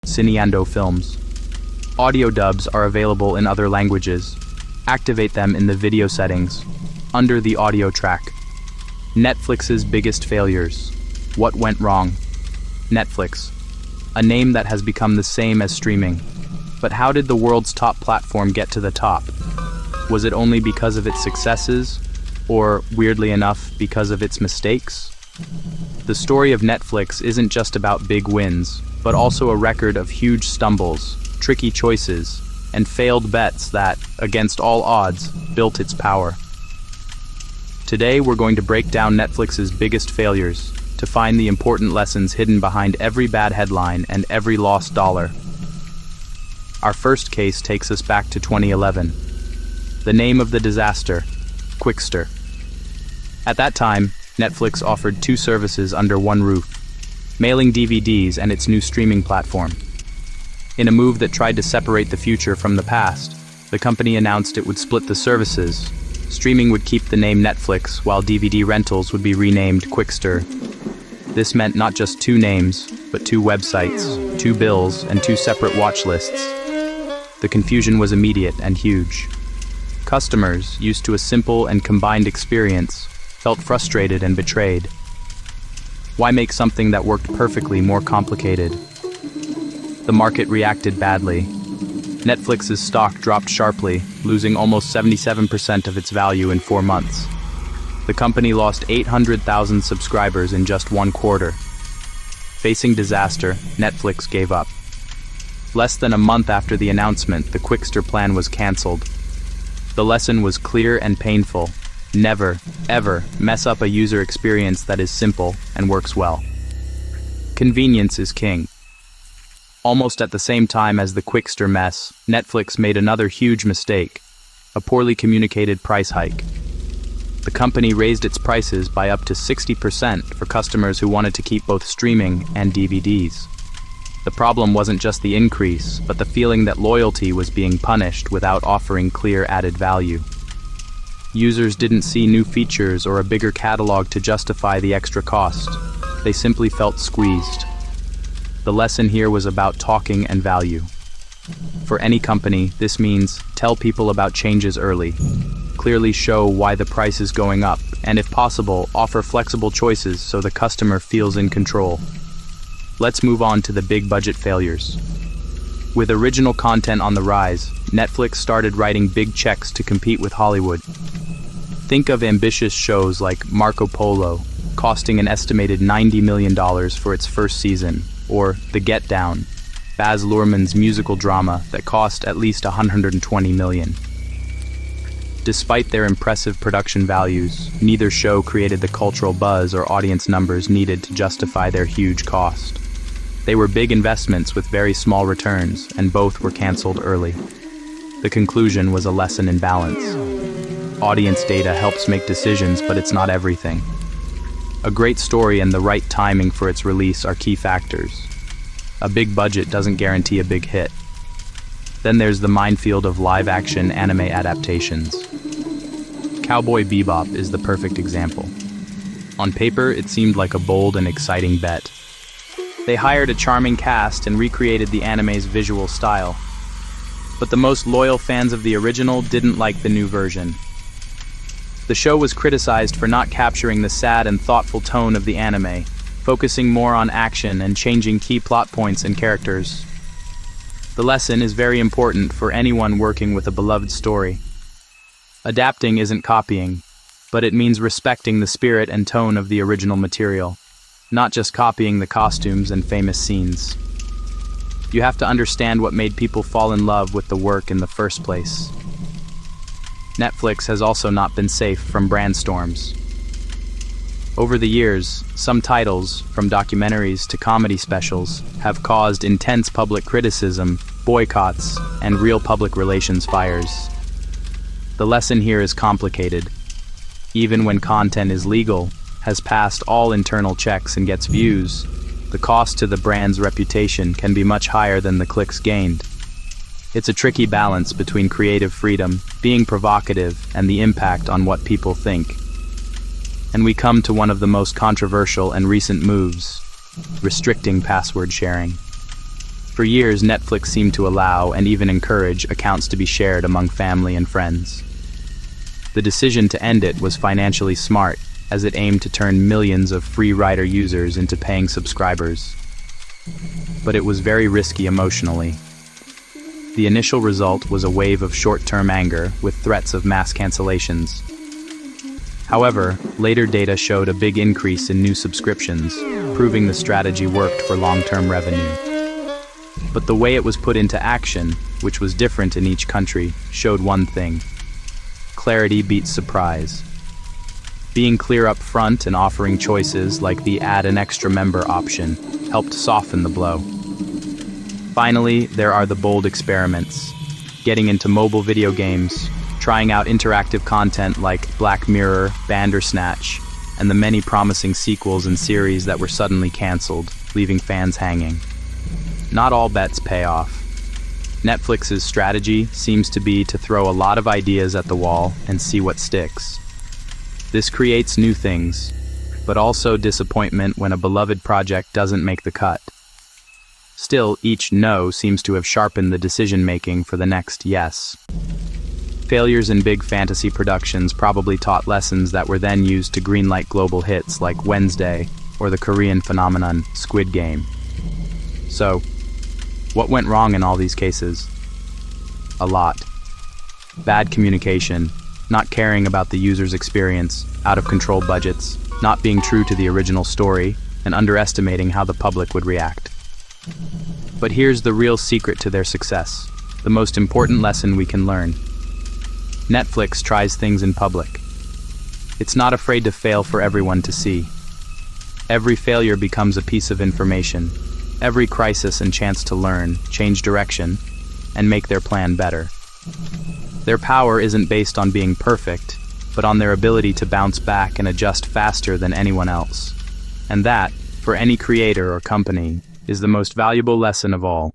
Cineando films. Audio dubs are available in other languages. Activate them in the video settings, under the audio track. Netflix's biggest failures. What went wrong? Netflix, a name that has become the same as streaming. But how did the world's top platform get to the top? Was it only because of its successes, or, weirdly enough, because of its mistakes? The story of Netflix isn't just about big wins, but also a record of huge stumbles, tricky choices, and failed bets that, against all odds, built its power. Today we're going to break down Netflix's biggest failures, to find the important lessons hidden behind every bad headline and every lost dollar. Our first case takes us back to 2011. The name of the disaster, Quickster. At that time, Netflix offered two services under one roof, mailing DVDs and its new streaming platform. In a move that tried to separate the future from the past, the company announced it would split the services. Streaming would keep the name Netflix, while DVD rentals would be renamed Quickster. This meant not just two names, but two websites, two bills, and two separate watch lists. The confusion was immediate and huge. Customers, used to a simple and combined experience, felt frustrated and betrayed. Why make something that worked perfectly more complicated? The market reacted badly. Netflix's stock dropped sharply, losing almost 77% of its value in 4 months. The company lost 800,000 subscribers in just one quarter. Facing disaster, Netflix gave up. Less than a month after the announcement, the Quickster plan was canceled. The lesson was clear and painful. Never, ever mess up a user experience that is simple and works well. Convenience is king. Almost at the same time as the Quickster mess, Netflix made another huge mistake, a poorly communicated price hike. The company raised its prices by up to 60% for customers who wanted to keep both streaming and DVDs. The problem wasn't just the increase, but the feeling that loyalty was being punished without offering clear added value. Users didn't see new features or a bigger catalog to justify the extra cost. They simply felt squeezed. The lesson here was about talking and value. For any company, this means tell people about changes early. Clearly show why the price is going up, and if possible, offer flexible choices so the customer feels in control. Let's move on to the big budget failures. With original content on the rise, Netflix started writing big checks to compete with Hollywood. Think of ambitious shows like Marco Polo, costing an estimated $90 million for its first season, or The Get Down, Baz Luhrmann's musical drama that cost at least $120 million. Despite their impressive production values, neither show created the cultural buzz or audience numbers needed to justify their huge cost. They were big investments with very small returns, and both were canceled early. The conclusion was a lesson in balance. Audience data helps make decisions, but it's not everything. A great story and the right timing for its release are key factors. A big budget doesn't guarantee a big hit. Then there's the minefield of live-action anime adaptations. Cowboy Bebop is the perfect example. On paper, it seemed like a bold and exciting bet. They hired a charming cast and recreated the anime's visual style. But the most loyal fans of the original didn't like the new version. The show was criticized for not capturing the sad and thoughtful tone of the anime, focusing more on action and changing key plot points and characters. The lesson is very important for anyone working with a beloved story. Adapting isn't copying, but it means respecting the spirit and tone of the original material, not just copying the costumes and famous scenes. You have to understand what made people fall in love with the work in the first place. Netflix has also not been safe from brand storms. Over the years, some titles, from documentaries to comedy specials, have caused intense public criticism, boycotts, and real public relations fires. The lesson here is complicated. Even when content is legal, has passed all internal checks and gets views, the cost to the brand's reputation can be much higher than the clicks gained. It's a tricky balance between creative freedom, being provocative, and the impact on what people think. And we come to one of the most controversial and recent moves, restricting password sharing. For years, Netflix seemed to allow and even encourage accounts to be shared among family and friends. The decision to end it was financially smart, as it aimed to turn millions of free rider users into paying subscribers. But it was very risky emotionally. The initial result was a wave of short-term anger with threats of mass cancellations. However, later data showed a big increase in new subscriptions, proving the strategy worked for long-term revenue. But the way it was put into action, which was different in each country, showed one thing. Clarity beats surprise. Being clear up front and offering choices like the add an extra member option helped soften the blow. Finally, there are the bold experiments. Getting into mobile video games, trying out interactive content like Black Mirror, Bandersnatch, and the many promising sequels and series that were suddenly canceled, leaving fans hanging. Not all bets pay off. Netflix's strategy seems to be to throw a lot of ideas at the wall and see what sticks. This creates new things, but also disappointment when a beloved project doesn't make the cut. Still, each no seems to have sharpened the decision-making for the next yes. Failures in big fantasy productions probably taught lessons that were then used to greenlight global hits like Wednesday or the Korean phenomenon Squid Game. So, what went wrong in all these cases? A lot. Bad communication, not caring about the user's experience, out-of-control budgets, not being true to the original story, and underestimating how the public would react. But here's the real secret to their success, the most important lesson we can learn. Netflix tries things in public. It's not afraid to fail for everyone to see. Every failure becomes a piece of information, every crisis and chance to learn, change direction, and make their plan better. Their power isn't based on being perfect, but on their ability to bounce back and adjust faster than anyone else. And that, for any creator or company, is the most valuable lesson of all.